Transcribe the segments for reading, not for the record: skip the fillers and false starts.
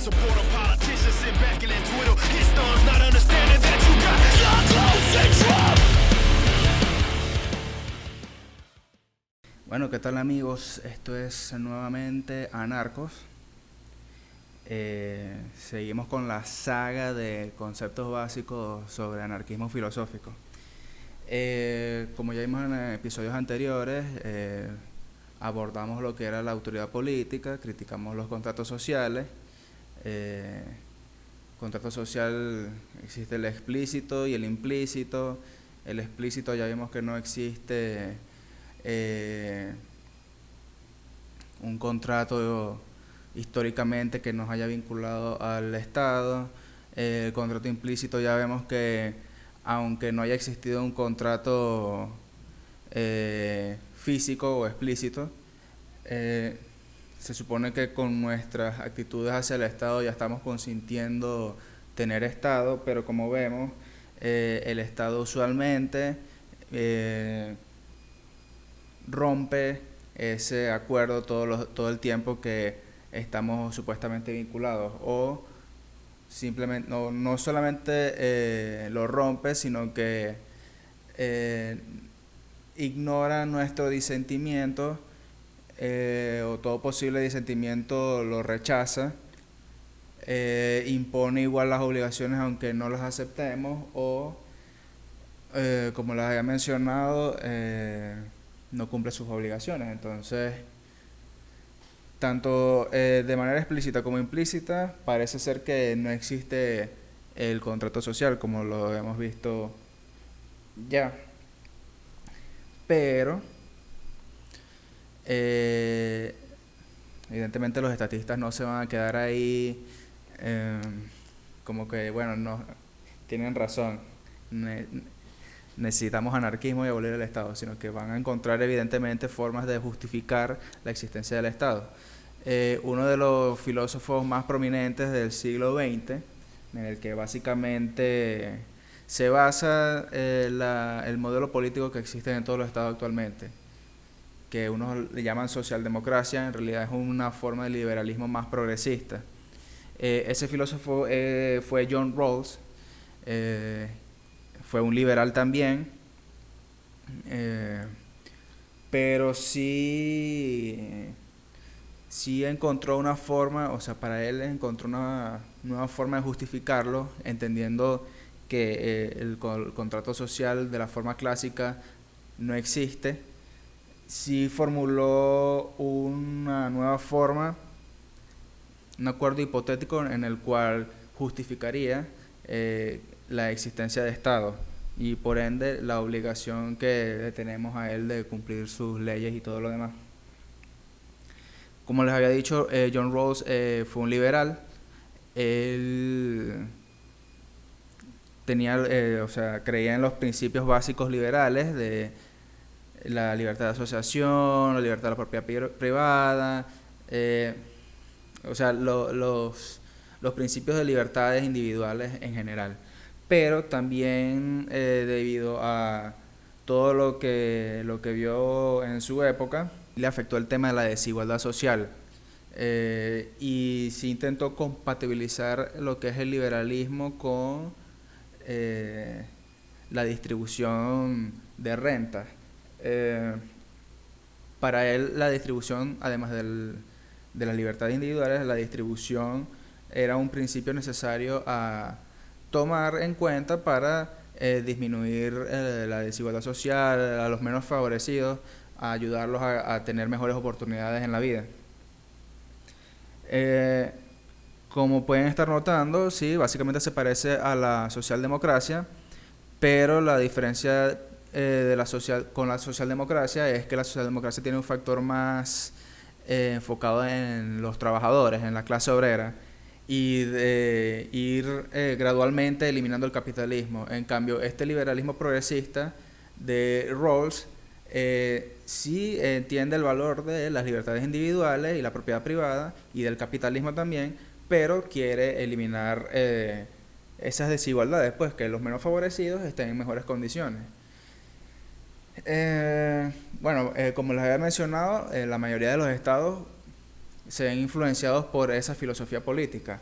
support a politician, sit back and then twiddle his thumbs, not understanding that you got your close syndrome. Bueno, ¿qué tal amigos? Esto es nuevamente Anarcos. Seguimos con la saga de conceptos básicos sobre anarquismo filosófico. Como ya vimos en episodios anteriores, abordamos lo que era la autoridad política, criticamos los contratos sociales. Contrato social existe el explícito y el implícito. El explícito ya vimos que no existe un contrato históricamente que nos haya vinculado al Estado. El contrato implícito ya vemos que aunque no haya existido un contrato físico o explícito, se supone que con nuestras actitudes hacia el Estado ya estamos consintiendo tener Estado, pero como vemos, el Estado usualmente rompe ese acuerdo todo el tiempo que estamos supuestamente vinculados, o simplemente no solamente lo rompe, sino que ignora nuestro disentimiento, o todo posible disentimiento lo rechaza, impone igual las obligaciones aunque no las aceptemos, o como les había mencionado, no cumple sus obligaciones. Entonces, tanto de manera explícita como implícita, parece ser que no existe el contrato social, como lo hemos visto ya. Pero, evidentemente los estatistas no se van a quedar ahí como que, bueno, no tienen razón, necesitamos anarquismo y abolir el Estado, sino que van a encontrar evidentemente formas de justificar la existencia del Estado. Uno de los filósofos más prominentes del siglo XX, en el que básicamente se basa el modelo político que existe en todos los estados actualmente, que unos le llaman socialdemocracia, en realidad es una forma de liberalismo más progresista. Ese filósofo fue John Rawls. Fue un liberal también, pero sí encontró una forma, o sea, para él encontró una nueva forma de justificarlo, entendiendo que el contrato social de la forma clásica no existe. Sí formuló una nueva forma, un acuerdo hipotético en el cual justificaría la existencia de Estado y por ende la obligación que le tenemos a él de cumplir sus leyes y todo lo demás. Como les había dicho, John Rawls fue un liberal. Él tenía, creía en los principios básicos liberales de la libertad de asociación, la libertad de la propiedad privada, los principios de libertades individuales en general. Pero también debido a todo lo que vio en su época, le afectó el tema de la desigualdad social, y sí intentó compatibilizar lo que es el liberalismo con la distribución de rentas. Para él la distribución, además de las libertades individuales, la distribución era un principio necesario a tomar en cuenta para disminuir la desigualdad social, a los menos favorecidos, a ayudarlos a tener mejores oportunidades en la vida. Como pueden estar notando, sí, básicamente se parece a la socialdemocracia, pero la diferencia con la socialdemocracia es que la socialdemocracia tiene un factor más enfocado en los trabajadores, en la clase obrera, y de ir gradualmente eliminando el capitalismo. En cambio, este liberalismo progresista de Rawls sí entiende el valor de las libertades individuales y la propiedad privada y del capitalismo también, pero quiere eliminar esas desigualdades, pues que los menos favorecidos estén en mejores condiciones. Como les había mencionado, la mayoría de los estados se ven influenciados por esa filosofía política.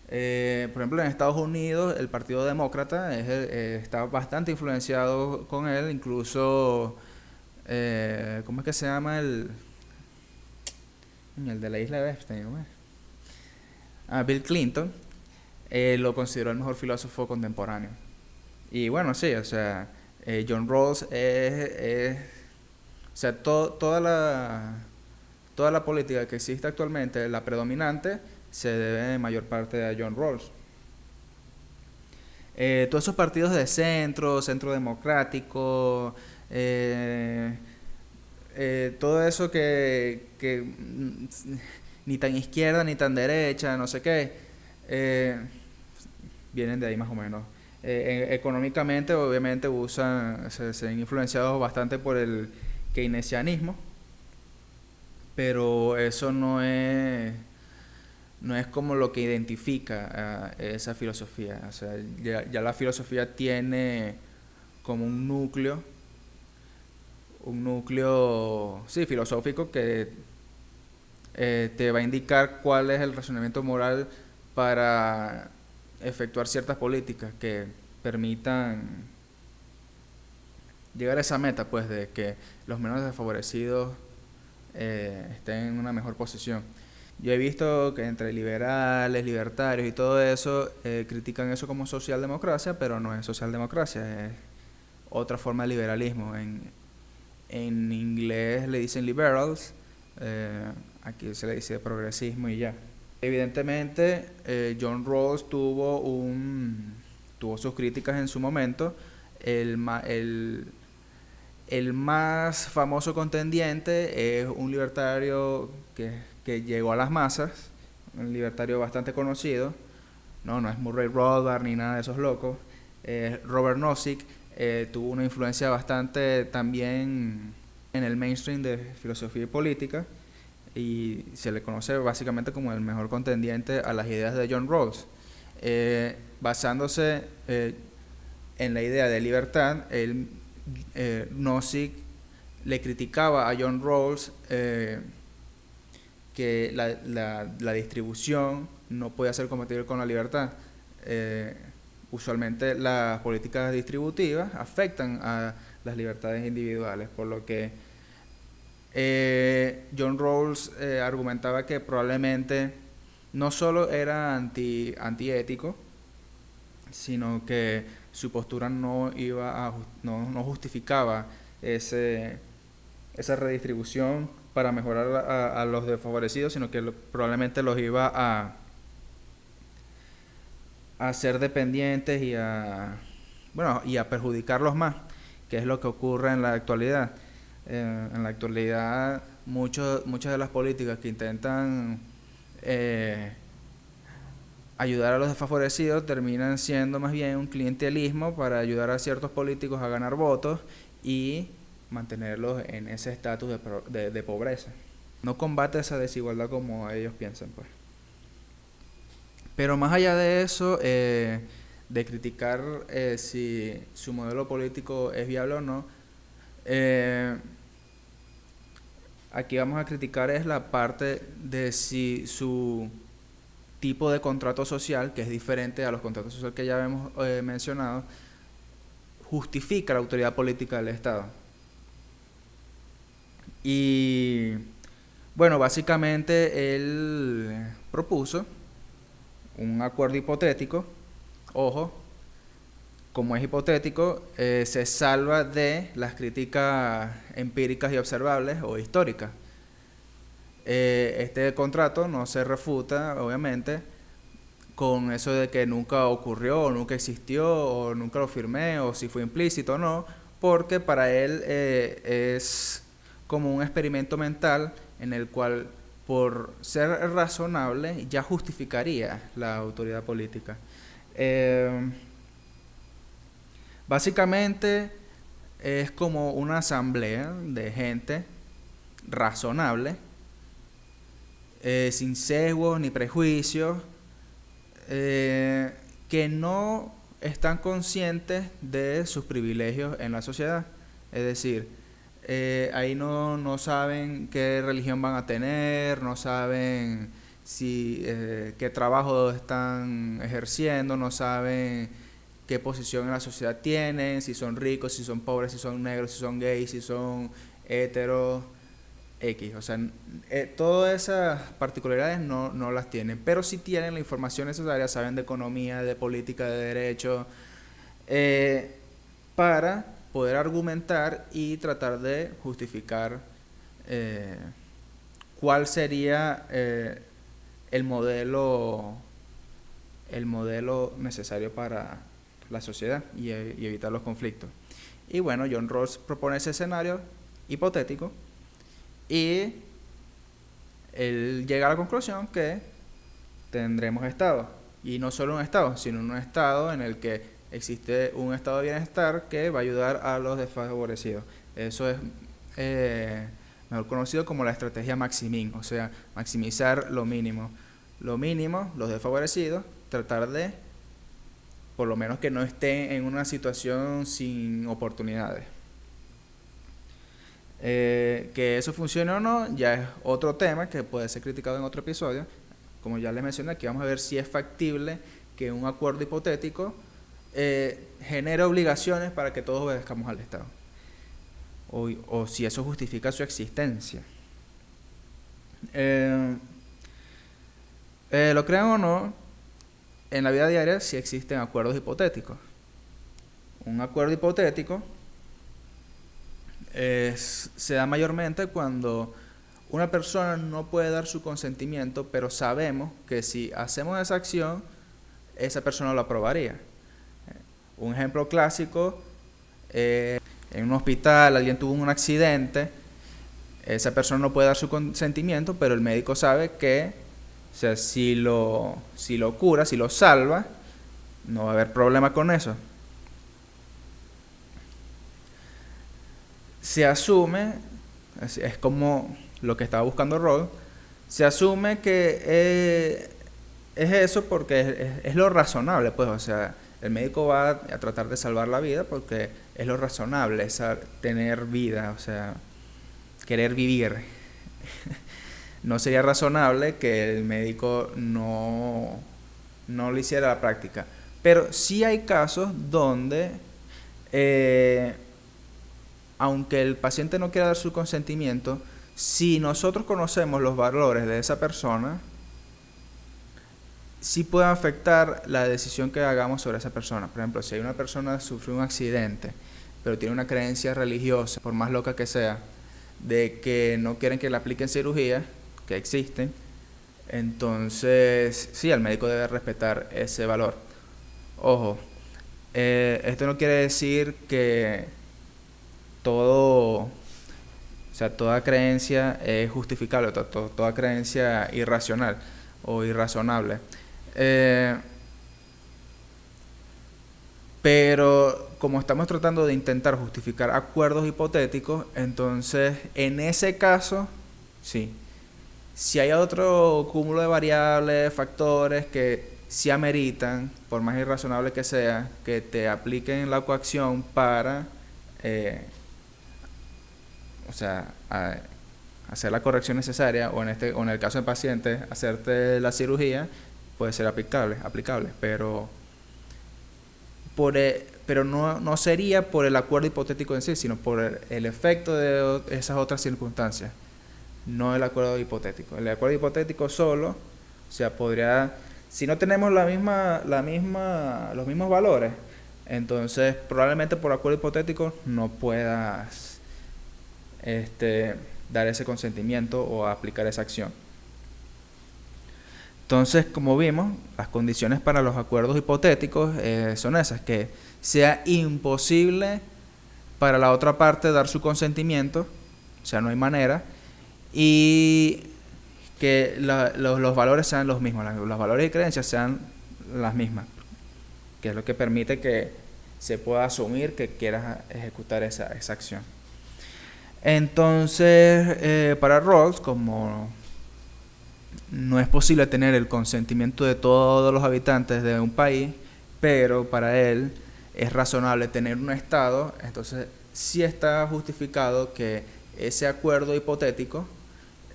Por ejemplo, en Estados Unidos el Partido Demócrata está bastante influenciado con él, incluso, ¿cómo es que se llama el de la isla de Epstein? ¿Cómo es? Bill Clinton lo consideró el mejor filósofo contemporáneo. Y bueno, sí, o sea, John Rawls o sea, toda la política que existe actualmente, la predominante, se debe en mayor parte a John Rawls. Todos esos partidos de centro democrático, todo eso que ni tan izquierda ni tan derecha, no sé qué, vienen de ahí más o menos. Económicamente, obviamente, se ven influenciados bastante por el keynesianismo, pero eso no es como lo que identifica a esa filosofía. O sea, ya la filosofía tiene como un núcleo, sí, filosófico que te va a indicar cuál es el razonamiento moral para efectuar ciertas políticas que permitan llegar a esa meta, pues, de que los menos desfavorecidos estén en una mejor posición. Yo he visto que entre liberales, libertarios y todo eso critican eso como socialdemocracia, pero no es socialdemocracia, es otra forma de liberalismo. En inglés le dicen liberals, aquí se le dice progresismo y ya. Evidentemente, John Rawls tuvo sus críticas en su momento. El más famoso contendiente es un libertario que llegó a las masas, un libertario bastante conocido. No es Murray Rothbard ni nada de esos locos. Robert Nozick tuvo una influencia bastante también en el mainstream de filosofía y política, y se le conoce básicamente como el mejor contendiente a las ideas de John Rawls. Basándose en la idea de libertad, Nozick le criticaba a John Rawls que la distribución no podía ser compatible con la libertad. Usualmente las políticas distributivas afectan a las libertades individuales, por lo que John Rawls argumentaba que probablemente no solo era antiético, sino que su postura no justificaba esa redistribución para mejorar a los desfavorecidos, sino que probablemente los iba a ser dependientes y a perjudicarlos más, que es lo que ocurre en la actualidad. En la actualidad, muchas de las políticas que intentan ayudar a los desfavorecidos terminan siendo más bien un clientelismo para ayudar a ciertos políticos a ganar votos y mantenerlos en ese estatus de pobreza. No combate esa desigualdad como ellos piensan, pues. Pero más allá de eso, de criticar si su modelo político es viable o no, aquí vamos a criticar es la parte de si su tipo de contrato social, que es diferente a los contratos sociales que ya hemos mencionado, justifica la autoridad política del Estado. Y bueno, básicamente él propuso un acuerdo hipotético. Ojo, como es hipotético, se salva de las críticas empíricas y observables o históricas. Este contrato no se refuta, obviamente, con eso de que nunca ocurrió, o nunca existió, o nunca lo firmé, o si fue implícito o no, porque para él es como un experimento mental en el cual, por ser razonable, ya justificaría la autoridad política. Básicamente es como una asamblea de gente razonable, sin sesgos ni prejuicios, que no están conscientes de sus privilegios en la sociedad. Es decir, ahí no saben qué religión van a tener, no saben qué trabajo están ejerciendo, no saben qué posición en la sociedad tienen, si son ricos, si son pobres, si son negros, si son gays, si son heteros, X. O sea, todas esas particularidades no las tienen, pero sí tienen la información necesaria, saben de economía, de política, de derecho, para poder argumentar y tratar de justificar cuál sería el modelo necesario para la sociedad y evitar los conflictos. Y bueno, John Rawls propone ese escenario hipotético y él llega a la conclusión que tendremos estado, y no solo un estado, sino un estado en el que existe un estado de bienestar que va a ayudar a los desfavorecidos. Eso es mejor conocido como la estrategia Maximin, o sea, maximizar lo mínimo, los desfavorecidos, tratar de por lo menos que no estén en una situación sin oportunidades. Que eso funcione o no ya es otro tema que puede ser criticado en otro episodio. Como ya les mencioné, aquí vamos a ver si es factible que un acuerdo hipotético genere obligaciones para que todos obedezcamos al Estado, o si eso justifica su existencia. Lo crean o no, en la vida diaria sí existen acuerdos hipotéticos. Un acuerdo hipotético se da mayormente cuando una persona no puede dar su consentimiento, pero sabemos que si hacemos esa acción, esa persona lo aprobaría. Un ejemplo clásico, en un hospital alguien tuvo un accidente, esa persona no puede dar su consentimiento, pero el médico sabe que, o sea, si lo cura, si lo salva, no va a haber problema con eso. Se asume, es como lo que estaba buscando Rawls, se asume que es eso porque es lo razonable, pues, o sea, el médico va a tratar de salvar la vida porque es lo razonable, es tener vida, o sea, querer vivir. No sería razonable que el médico no lo hiciera a la práctica. Pero sí hay casos donde, aunque el paciente no quiera dar su consentimiento, si nosotros conocemos los valores de esa persona, sí puede afectar la decisión que hagamos sobre esa persona. Por ejemplo, si hay una persona que sufrió un accidente, pero tiene una creencia religiosa, por más loca que sea, de que no quieren que le apliquen cirugía, que existen, entonces sí, el médico debe respetar ese valor. Ojo, esto no quiere decir que toda creencia es justificable, toda creencia irracional o irrazonable. Pero como estamos tratando de intentar justificar acuerdos hipotéticos, entonces en ese caso, sí. Si hay otro cúmulo de variables, factores que sí ameritan, por más irrazonable que sea, que te apliquen la coacción para hacer la corrección necesaria, o en el caso del paciente, hacerte la cirugía, puede ser aplicable, pero no sería por el acuerdo hipotético en sí, sino por el efecto de esas otras circunstancias, no el acuerdo hipotético. El acuerdo hipotético solo, o sea, podría, si no tenemos los mismos valores, entonces probablemente por acuerdo hipotético no puedas dar ese consentimiento o aplicar esa acción. Entonces, como vimos, las condiciones para los acuerdos hipotéticos son esas: que sea imposible para la otra parte dar su consentimiento, o sea, no hay manera, y que los valores sean los mismos, los valores y creencias sean las mismas, que es lo que permite que se pueda asumir que quieras ejecutar esa acción. Entonces, para Rawls, como no es posible tener el consentimiento de todos los habitantes de un país, pero para él es razonable tener un Estado, entonces sí está justificado que ese acuerdo hipotético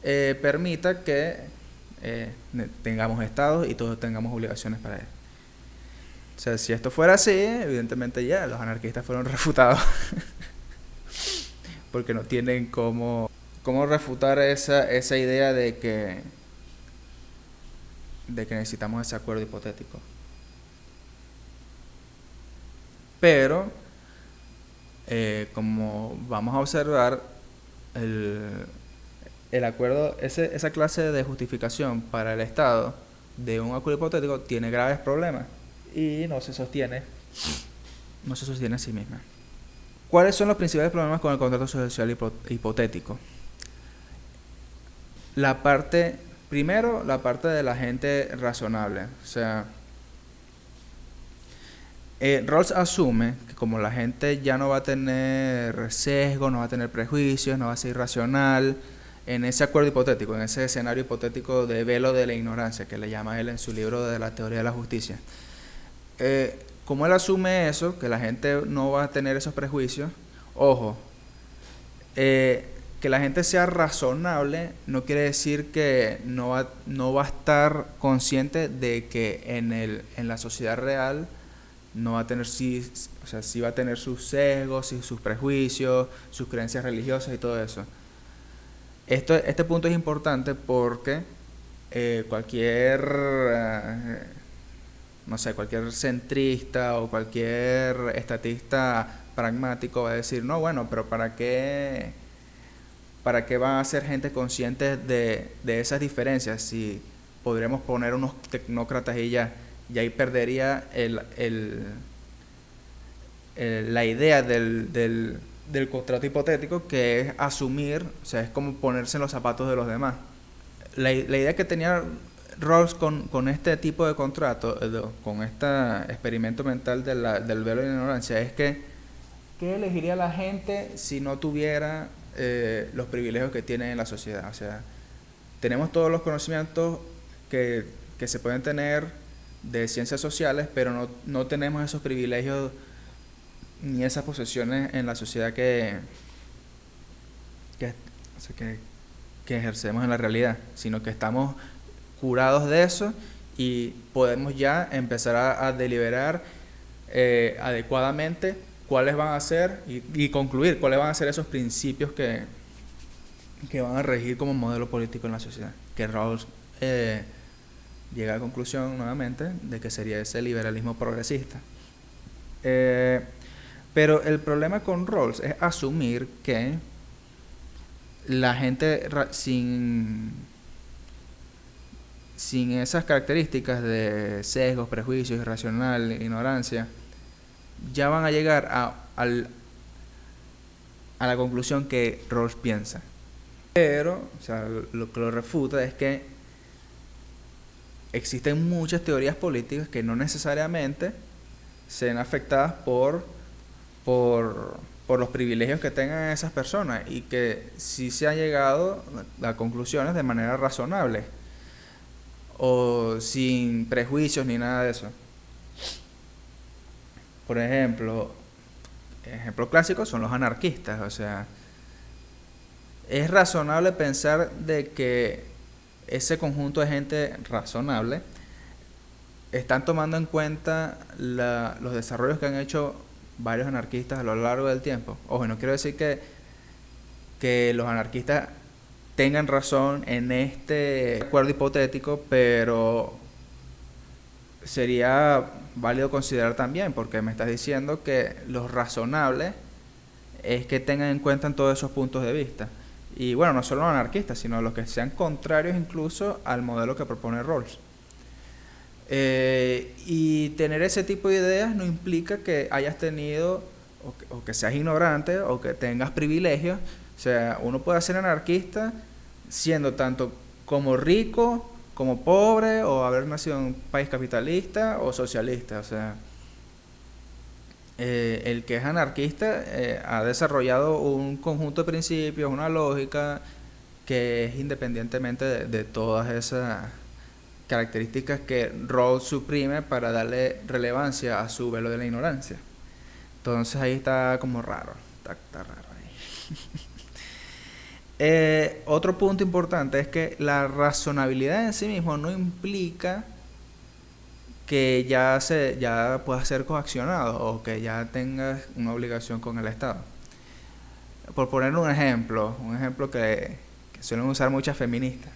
permita que tengamos estados y todos tengamos obligaciones para él. O sea, si esto fuera así, evidentemente ya los anarquistas fueron refutados porque no tienen cómo refutar esa idea de que necesitamos ese acuerdo hipotético. Pero como vamos a observar, el acuerdo, esa clase de justificación para el Estado de un acuerdo hipotético tiene graves problemas y no se sostiene a sí misma. ¿Cuáles son los principales problemas con el contrato social hipotético? Primero, la parte de la gente razonable. O sea, Rawls asume que como la gente ya no va a tener sesgo, no va a tener prejuicios, no va a ser irracional, en ese acuerdo hipotético, en ese escenario hipotético de velo de la ignorancia, que le llama él en su libro de la teoría de la justicia. Como él asume eso, que la gente no va a tener esos prejuicios, ojo, que la gente sea razonable no quiere decir que no va a estar consciente de que en la sociedad real no va a tener, sí va a tener sus sesgos, sus prejuicios, sus creencias religiosas y todo eso. Este punto es importante porque cualquier centrista o cualquier estatista pragmático va a decir, no, bueno, pero ¿para qué van a ser gente consciente de esas diferencias si podríamos poner unos tecnócratas y ahí perdería la idea del contrato hipotético, que es asumir, o sea, es como ponerse en los zapatos de los demás. La idea que tenía Rawls con este tipo de contrato, con este experimento mental del velo de la ignorancia, es que ¿qué elegiría la gente si no tuviera los privilegios que tiene en la sociedad? O sea, tenemos todos los conocimientos que se pueden tener de ciencias sociales, pero no tenemos esos privilegios ni esas posesiones en la sociedad que ejercemos en la realidad, sino que estamos curados de eso y podemos ya empezar a deliberar adecuadamente cuáles van a ser y concluir cuáles van a ser esos principios que van a regir como modelo político en la sociedad, que Rawls llega a la conclusión nuevamente de que sería ese liberalismo progresista. Pero el problema con Rawls es asumir que la gente sin esas características de sesgos, prejuicios, irracional, ignorancia, ya van a llegar a la conclusión que Rawls piensa. Pero, o sea, lo que lo refuta es que existen muchas teorías políticas que no necesariamente sean afectadas por los privilegios que tengan esas personas, y que sí se han llegado a conclusiones de manera razonable o sin prejuicios ni nada de eso. Por ejemplo clásicos son los anarquistas. O sea, es razonable pensar de que ese conjunto de gente razonable están tomando en cuenta los desarrollos que han hecho varios anarquistas a lo largo del tiempo. Ojo, no quiero decir que los anarquistas tengan razón en este acuerdo hipotético, pero sería válido considerar también, porque me estás diciendo que lo razonable es que tengan en cuenta todos esos puntos de vista. Y bueno, no solo los anarquistas, sino los que sean contrarios incluso al modelo que propone Rawls. Y tener ese tipo de ideas no implica que hayas tenido o que seas ignorante o que tengas privilegios. O sea, uno puede ser anarquista siendo tanto como rico como pobre, o haber nacido en un país capitalista o socialista. O sea, el que es anarquista ha desarrollado un conjunto de principios, una lógica que es independientemente de todas esas características que Rawls suprime para darle relevancia a su velo de la ignorancia. Entonces ahí está como raro, Está raro ahí. Otro punto importante es que la razonabilidad en sí mismo no implica que ya puedas ser coaccionado o que ya tengas una obligación con el Estado. Por poner un ejemplo que suelen usar muchas feministas.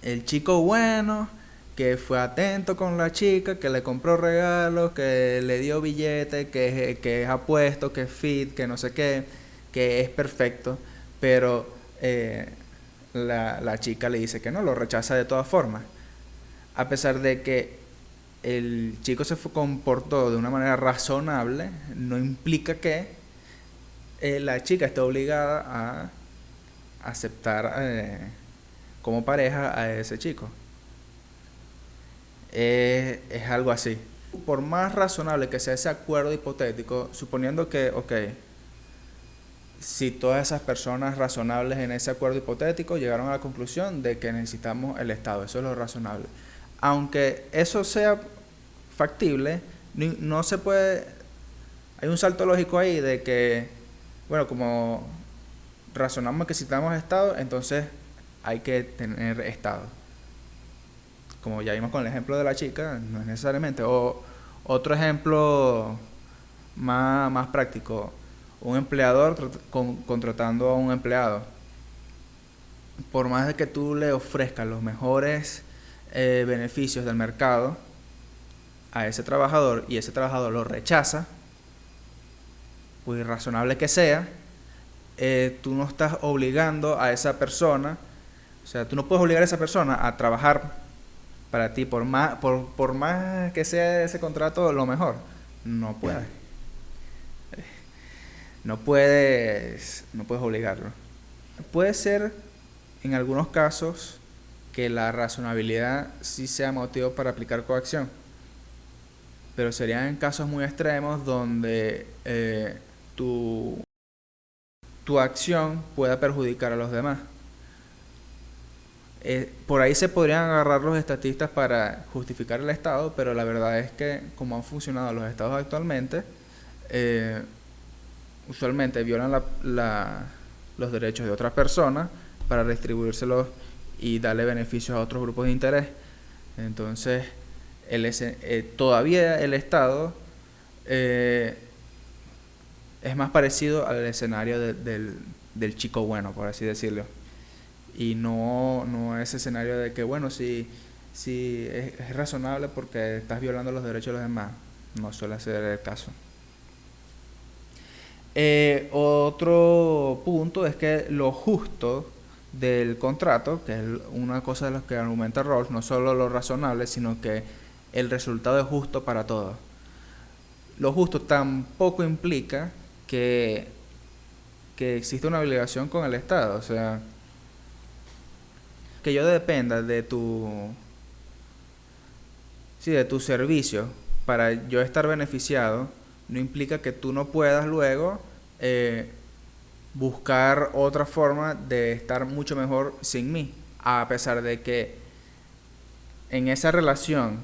El chico bueno que fue atento con la chica, que le compró regalos, que le dio billetes, que es apuesto, que es fit, que no sé qué, que es perfecto, pero la chica le dice que no, lo rechaza de todas formas. A pesar de que el chico comportó de una manera razonable, no implica que la chica esté obligada a aceptar como pareja a ese chico. Es algo así. Por más razonable que sea ese acuerdo hipotético, suponiendo que, ok, si todas esas personas razonables en ese acuerdo hipotético llegaron a la conclusión de que necesitamos el Estado, eso es lo razonable. Aunque eso sea factible, no se puede. Hay un salto lógico ahí de que, bueno, como razonamos que necesitamos Estado, entonces hay que tener Estado. Como ya vimos con el ejemplo de la chica, no es necesariamente. O otro ejemplo más práctico, un empleador contratando a un empleado. Por más de que tú le ofrezcas los mejores beneficios del mercado a ese trabajador y ese trabajador lo rechaza, por irrazonable que sea, tú no estás obligando a esa persona, o sea, tú no puedes obligar a esa persona a trabajar para ti, por más que sea ese contrato lo mejor. No puedes. No puedes obligarlo. Puede ser, en algunos casos, que la razonabilidad sí sea motivo para aplicar coacción. Pero serían en casos muy extremos donde tu acción pueda perjudicar a los demás. Por ahí se podrían agarrar los estatistas para justificar el Estado, pero la verdad es que como han funcionado los estados actualmente, usualmente violan los derechos de otras personas para distribuírselos y darle beneficios a otros grupos de interés. Entonces, todavía el Estado es más parecido al escenario del chico bueno, por así decirlo. Y no ese escenario de que, bueno, si es razonable porque estás violando los derechos de los demás. No suele ser el caso. Otro punto es que lo justo del contrato, que es una cosa de las que argumenta Rawls, no solo lo razonable, sino que el resultado es justo para todos. Lo justo tampoco implica que existe una obligación con el Estado, o sea, que yo dependa de tu servicio para yo estar beneficiado, no implica que tú no puedas luego buscar otra forma de estar mucho mejor sin mí, a pesar de que en esa relación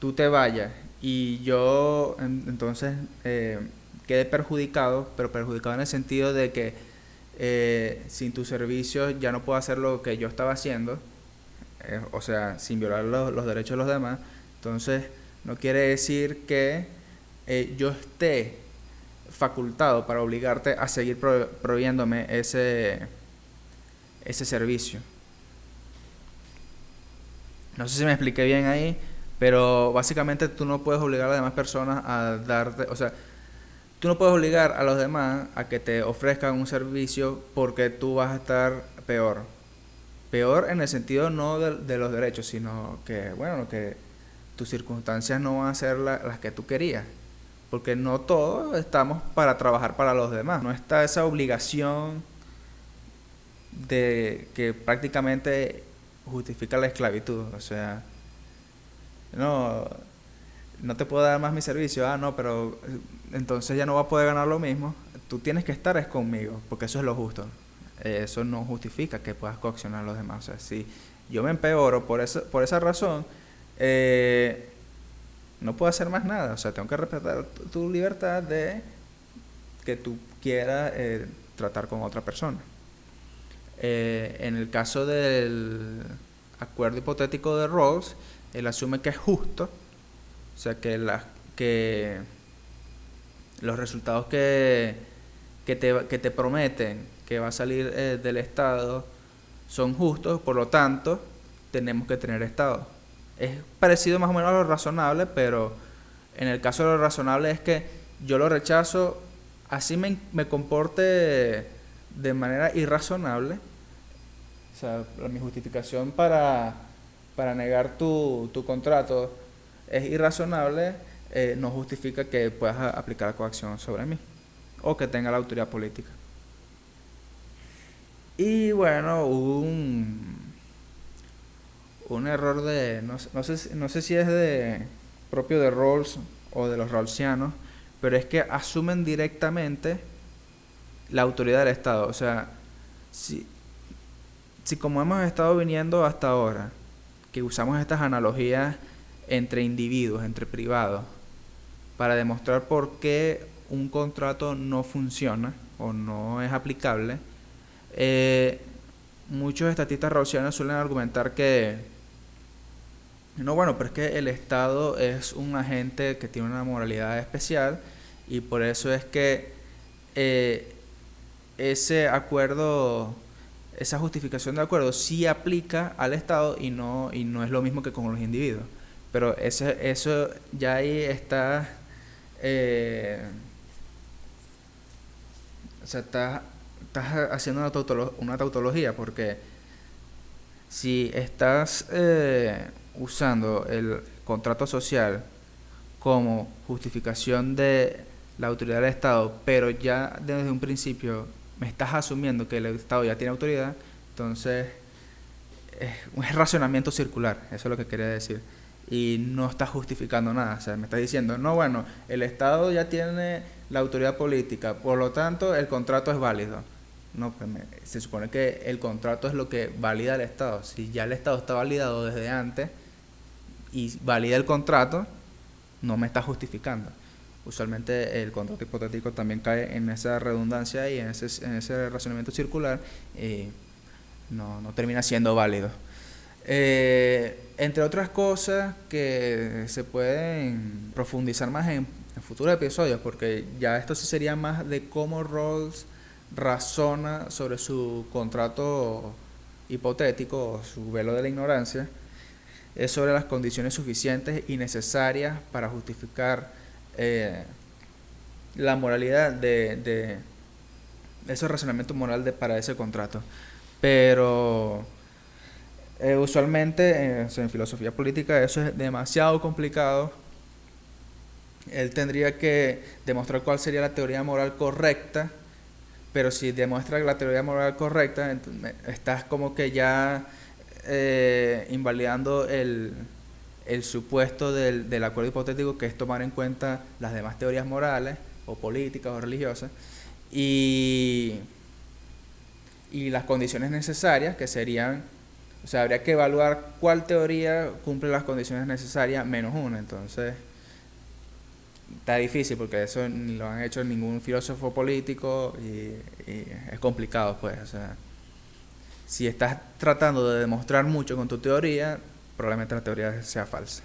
tú te vayas y yo entonces quede perjudicado, pero perjudicado en el sentido de que sin tus servicios ya no puedo hacer lo que yo estaba haciendo, o sea, sin violar los derechos de los demás. Entonces no quiere decir que yo esté facultado para obligarte a seguir proveyéndome ese servicio. No sé si me expliqué bien ahí, pero básicamente tú no puedes obligar a las demás personas a darte, o sea, tú no puedes obligar a los demás a que te ofrezcan un servicio porque tú vas a estar peor. Peor en el sentido no de los derechos, sino que, bueno, que tus circunstancias no van a ser las que tú querías. Porque no todos estamos para trabajar para los demás. No está esa obligación de que prácticamente justifica la esclavitud. O sea, no te puedo dar más mi servicio. No, pero entonces ya no va a poder ganar lo mismo. Tú tienes que estar conmigo, porque eso es lo justo. Eso no justifica que puedas coaccionar a los demás. O sea, si yo me empeoro por esa razón, no puedo hacer más nada. O sea, tengo que respetar tu libertad de que tú quieras tratar con otra persona. En el caso del acuerdo hipotético de Rawls, él asume que es justo, o sea, que los resultados que te prometen que va a salir del Estado son justos, por lo tanto, tenemos que tener Estado. Es parecido más o menos a lo razonable, pero en el caso de lo razonable es que yo lo rechazo, así me comporte de manera irrazonable. O sea, mi justificación para negar tu contrato es irrazonable, no justifica que puedas aplicar coacción sobre mí o que tenga la autoridad política. Y bueno, hubo un error no sé si es propio de Rawls o de los rawlsianos, pero es que asumen directamente la autoridad del Estado. O sea, si como hemos estado viniendo hasta ahora, que usamos estas analogías entre individuos, entre privados, para demostrar por qué un contrato no funciona o no es aplicable, muchos estatistas rawlsianos suelen argumentar que no, bueno, pero es que el Estado es un agente que tiene una moralidad especial y por eso es que ese acuerdo, esa justificación de acuerdo sí aplica al Estado y no es lo mismo que con los individuos. Pero eso ya ahí está, o sea, estás haciendo una tautología, porque si estás usando el contrato social como justificación de la autoridad del Estado, pero ya desde un principio me estás asumiendo que el Estado ya tiene autoridad, entonces es un razonamiento circular, eso es lo que quería decir. Y no estás justificando nada, o sea, me estás diciendo, no, bueno, el Estado ya tiene la autoridad política, por lo tanto el contrato es válido. No, pues se supone que el contrato es lo que valida el Estado. Si ya el Estado está validado desde antes y valida el contrato, no me está justificando. Usualmente el contrato hipotético también cae en esa redundancia y en ese razonamiento circular, no termina siendo válido. Entre otras cosas que se pueden profundizar más en futuros episodios, porque ya esto sí sería más de cómo Rawls razona sobre su contrato hipotético o su velo de la ignorancia, es sobre las condiciones suficientes y necesarias para justificar la moralidad de ese razonamiento moral para ese contrato. Pero usualmente en filosofía política eso es demasiado complicado. Él tendría que demostrar cuál sería la teoría moral correcta, pero si demuestra la teoría moral correcta, estás como que ya invalidando el supuesto del acuerdo hipotético, que es tomar en cuenta las demás teorías morales o políticas o religiosas y las condiciones necesarias, que serían, o sea, habría que evaluar cuál teoría cumple las condiciones necesarias menos una. Entonces está difícil porque eso ni lo han hecho ningún filósofo político y es complicado, pues. O sea, si estás tratando de demostrar mucho con tu teoría, probablemente la teoría sea falsa.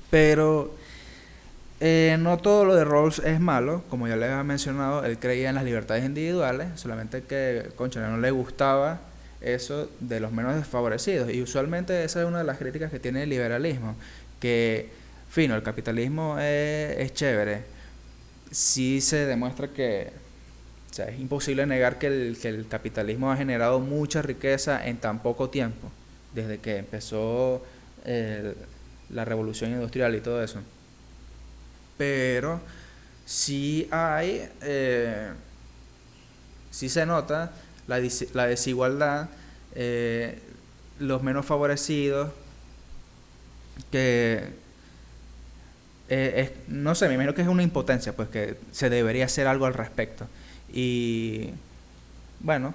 Pero no todo lo de Rawls es malo. Como ya les había mencionado, él creía en las libertades individuales, solamente que, concha, no le gustaba eso de los menos desfavorecidos. Y usualmente esa es una de las críticas que tiene el liberalismo, que, fino, el capitalismo es chévere. Sí se demuestra que, o sea, es imposible negar que el capitalismo ha generado mucha riqueza en tan poco tiempo, desde que empezó la revolución industrial y todo eso. Pero sí sí se nota la desigualdad, los menos favorecidos, que no sé, me imagino que es una impotencia, pues que se debería hacer algo al respecto. Y bueno,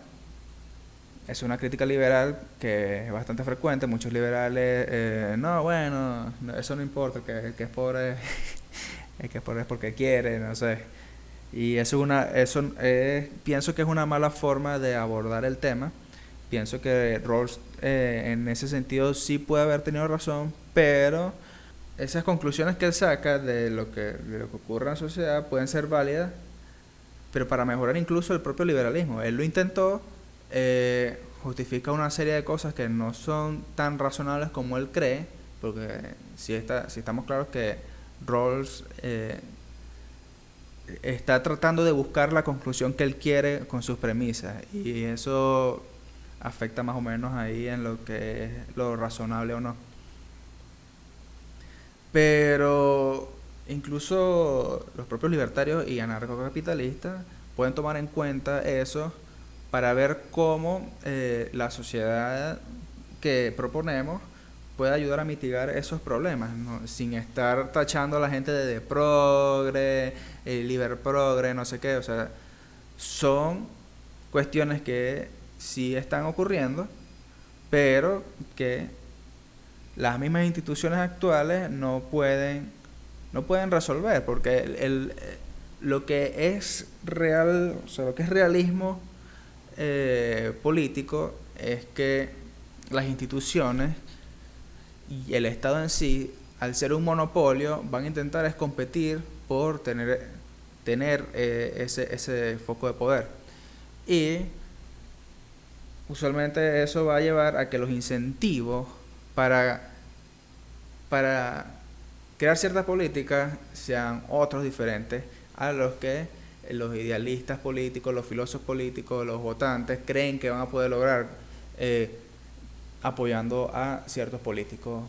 es una crítica liberal que es bastante frecuente. Muchos liberales, no, bueno, eso no importa, que es pobre, el que es pobre es porque quiere, no sé. Y pienso que es una mala forma de abordar el tema. Pienso que Rawls en ese sentido sí puede haber tenido razón, pero esas conclusiones que él saca de lo que ocurre en la sociedad pueden ser válidas, pero para mejorar incluso el propio liberalismo. Él lo intentó, justifica una serie de cosas que no son tan razonables como él cree, porque si estamos claros que Rawls está tratando de buscar la conclusión que él quiere con sus premisas, y eso afecta más o menos ahí en lo que es lo razonable o no. Pero incluso los propios libertarios y anarcocapitalistas pueden tomar en cuenta eso para ver cómo la sociedad que proponemos puede ayudar a mitigar esos problemas, ¿no? Sin estar tachando a la gente de progre, liber progre, no sé qué. O sea, son cuestiones que sí están ocurriendo, pero que las mismas instituciones actuales no pueden resolver, porque lo que es real, o sea, lo que es realismo político es que las instituciones y el Estado en sí, al ser un monopolio, van a intentar es competir por tener ese foco de poder. Y usualmente eso va a llevar a que los incentivos para, para crear ciertas políticas sean otros diferentes a los que los idealistas políticos, los filósofos políticos, los votantes creen que van a poder lograr apoyando a ciertos políticos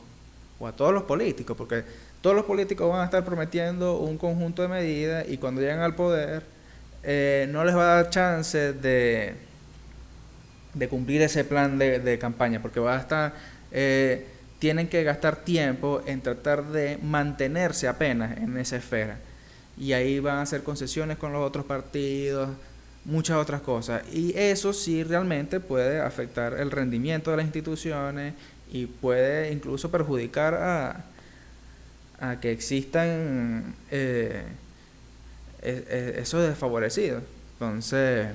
o a todos los políticos, porque todos los políticos van a estar prometiendo un conjunto de medidas y cuando lleguen al poder no les va a dar chance de cumplir ese plan de campaña, porque va a estar tienen que gastar tiempo en tratar de mantenerse apenas en esa esfera, y ahí van a hacer concesiones con los otros partidos, muchas otras cosas, y eso sí realmente puede afectar el rendimiento de las instituciones y puede incluso perjudicar a que existan esos desfavorecidos. Entonces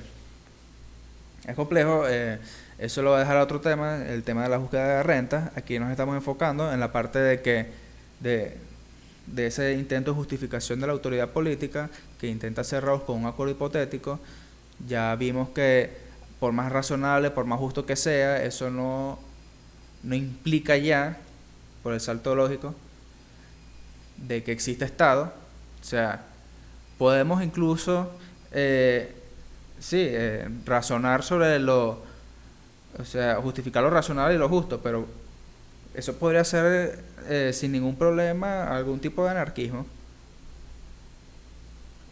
es complejo. Eso lo voy a dejar a otro tema, el tema de la búsqueda de rentas. Aquí nos estamos enfocando en la parte de ese intento de justificación de la autoridad política que intenta cerraros con un acuerdo hipotético. Ya vimos que por más razonable, por más justo que sea, eso no implica ya, por el salto lógico, de que existe Estado. O sea, podemos incluso razonar sobre o sea, justificar lo razonable y lo justo, pero eso podría ser sin ningún problema algún tipo de anarquismo.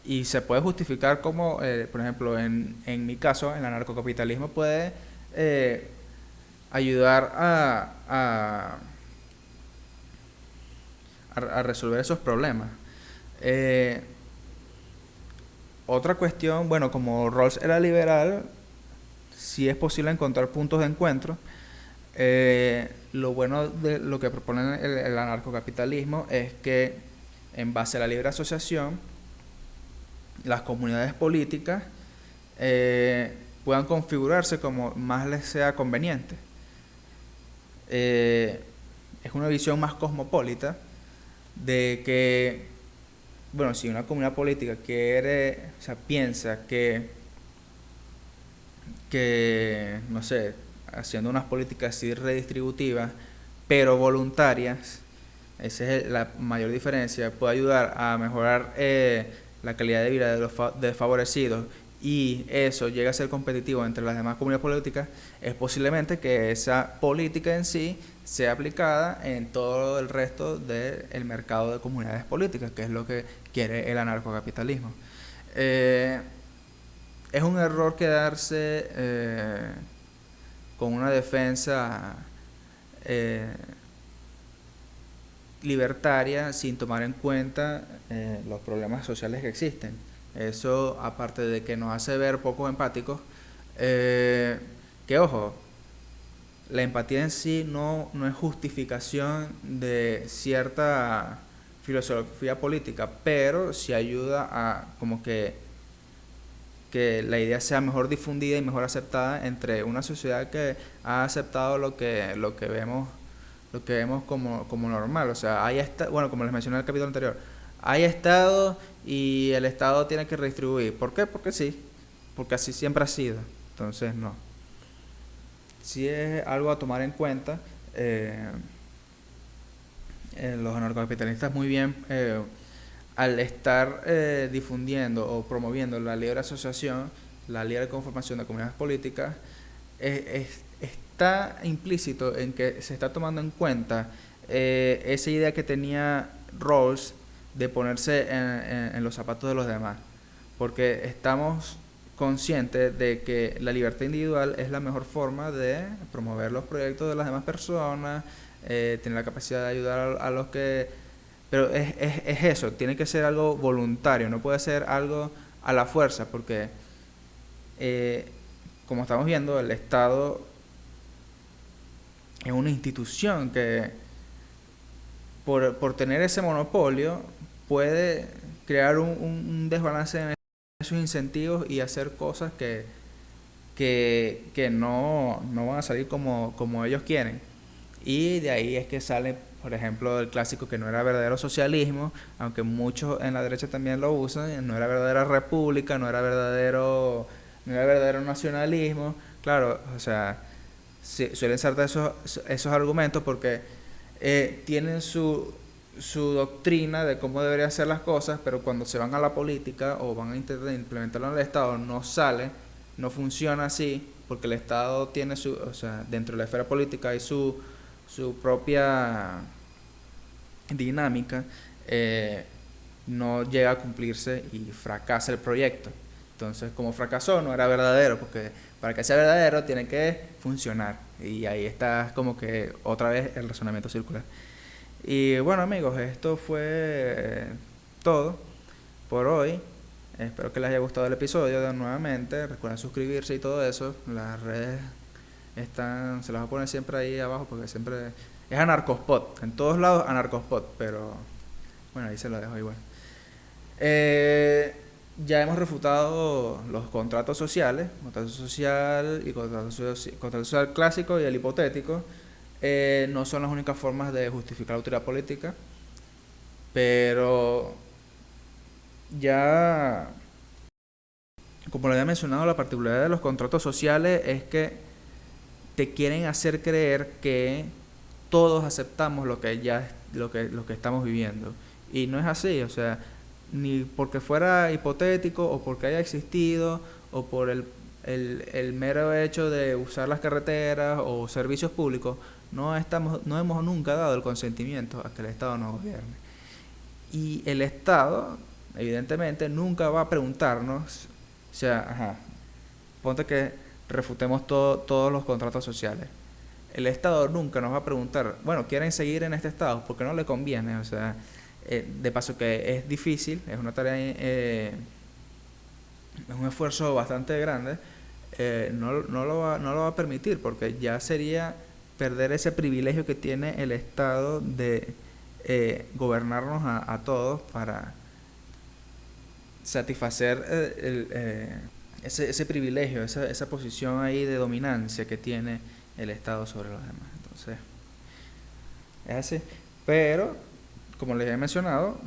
Y se puede justificar como, por ejemplo, en mi caso, el anarcocapitalismo puede ayudar a resolver esos problemas. Otra cuestión, bueno, como Rawls era liberal, sí es posible encontrar puntos de encuentro. Lo bueno de lo que propone el anarcocapitalismo es que en base a la libre asociación, las comunidades políticas puedan configurarse como más les sea conveniente. Es una visión más cosmopolita de que, bueno, si una comunidad política piensa que, no sé, haciendo unas políticas así redistributivas, pero voluntarias, esa es la mayor diferencia, puede ayudar a mejorar la calidad de vida de los desfavorecidos, y eso llega a ser competitivo entre las demás comunidades políticas, es posiblemente que esa política en sí sea aplicada en todo el resto del mercado de comunidades políticas, que es lo que quiere el anarcocapitalismo. Es un error quedarse con una defensa libertaria sin tomar en cuenta los problemas sociales que existen. Eso, aparte de que nos hace ver poco empáticos, que ojo, la empatía en sí no es justificación de cierta filosofía política, pero sí ayuda a como que que la idea sea mejor difundida y mejor aceptada entre una sociedad que ha aceptado lo que vemos como normal. O sea, bueno, como les mencioné en el capítulo anterior, hay Estado y el Estado tiene que redistribuir. ¿Por qué? Porque sí, porque así siempre ha sido. Entonces, no. Sí es algo a tomar en cuenta. Los anarcocapitalistas muy bien, al estar difundiendo o promoviendo la libre asociación, la libre conformación de comunidades políticas, está implícito en que se está tomando en cuenta esa idea que tenía Rawls de ponerse en los zapatos de los demás, porque estamos conscientes de que la libertad individual es la mejor forma de promover los proyectos de las demás personas, tener la capacidad de ayudar a los que... Pero es eso, tiene que ser algo voluntario, no puede ser algo a la fuerza, porque como estamos viendo, el Estado es una institución que por tener ese monopolio puede crear un desbalance en esos incentivos y hacer cosas que no van a salir como ellos quieren. Y de ahí es que sale, por ejemplo, el clásico que no era verdadero socialismo, aunque muchos en la derecha también lo usan, no era verdadera república, no era verdadero nacionalismo. Claro, o sea, suelen ser esos argumentos porque tienen su doctrina de cómo deberían ser las cosas, pero cuando se van a la política o van a intentar implementarlo en el Estado, no sale, no funciona así, porque el Estado tiene o sea, dentro de la esfera política hay su propia dinámica, no llega a cumplirse y fracasa el proyecto. Entonces, como fracasó, no era verdadero, porque para que sea verdadero tiene que funcionar. Y ahí está como que otra vez el razonamiento circular. Y bueno, amigos, esto fue todo por hoy. Espero que les haya gustado el episodio nuevamente. Recuerden suscribirse y todo eso. Las redes se las voy a poner siempre ahí abajo porque siempre es Anarcospot. En todos lados Anarcospot, pero bueno, ahí se lo dejo igual. Ya hemos refutado los contratos sociales, contrato social y contrato social clásico y el hipotético. No son las únicas formas de justificar la autoridad política, pero ya, como lo había mencionado, la particularidad de los contratos sociales es que te quieren hacer creer que todos aceptamos lo que estamos viviendo, y no es así. O sea, ni porque fuera hipotético o porque haya existido o por el mero hecho de usar las carreteras o servicios públicos, no hemos nunca dado el consentimiento a que el Estado nos gobierne. Y el Estado, evidentemente, nunca va a preguntarnos, o sea, ponte que refutemos todos los contratos sociales. El Estado nunca nos va a preguntar, bueno, ¿quieren seguir en este estado? Porque no le conviene. O sea, de paso que es difícil, es una tarea, es un esfuerzo bastante grande, no lo va a permitir, porque ya sería perder ese privilegio que tiene el Estado de gobernarnos a todos para satisfacer ese privilegio, esa posición ahí de dominancia que tiene el Estado sobre los demás. Entonces, es así. Pero, como les he mencionado,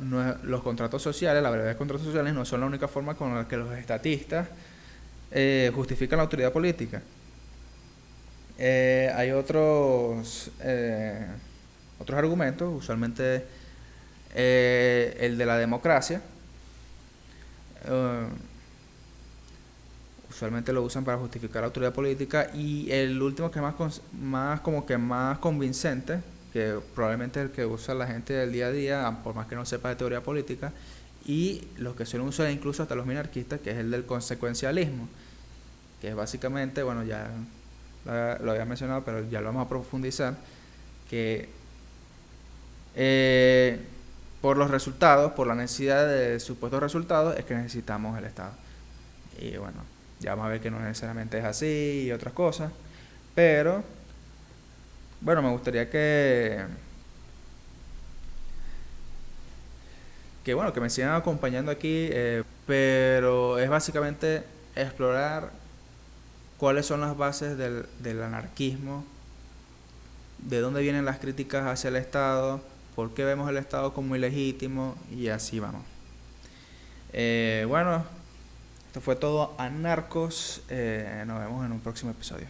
los contratos sociales, la brevedad de contratos sociales no son la única forma con la que los estatistas justifican la autoridad política. Hay otros argumentos, usualmente el de la democracia. Usualmente lo usan para justificar la autoridad política, y el último que es más convincente, que probablemente es el que usa la gente del día a día, por más que no sepa de teoría política, y los que suelen usar incluso hasta los minarquistas, que es el del consecuencialismo, que es básicamente, bueno, ya lo había mencionado, pero ya lo vamos a profundizar, que por los resultados, por la necesidad de supuestos resultados, es que necesitamos el Estado. Y bueno, ya vamos a ver que no necesariamente es así y otras cosas, pero bueno, me gustaría que me sigan acompañando aquí, pero es básicamente explorar cuáles son las bases del anarquismo, de dónde vienen las críticas hacia el Estado, por qué vemos el Estado como ilegítimo, y así vamos. Bueno, esto fue todo, Anarcos. Nos vemos en un próximo episodio.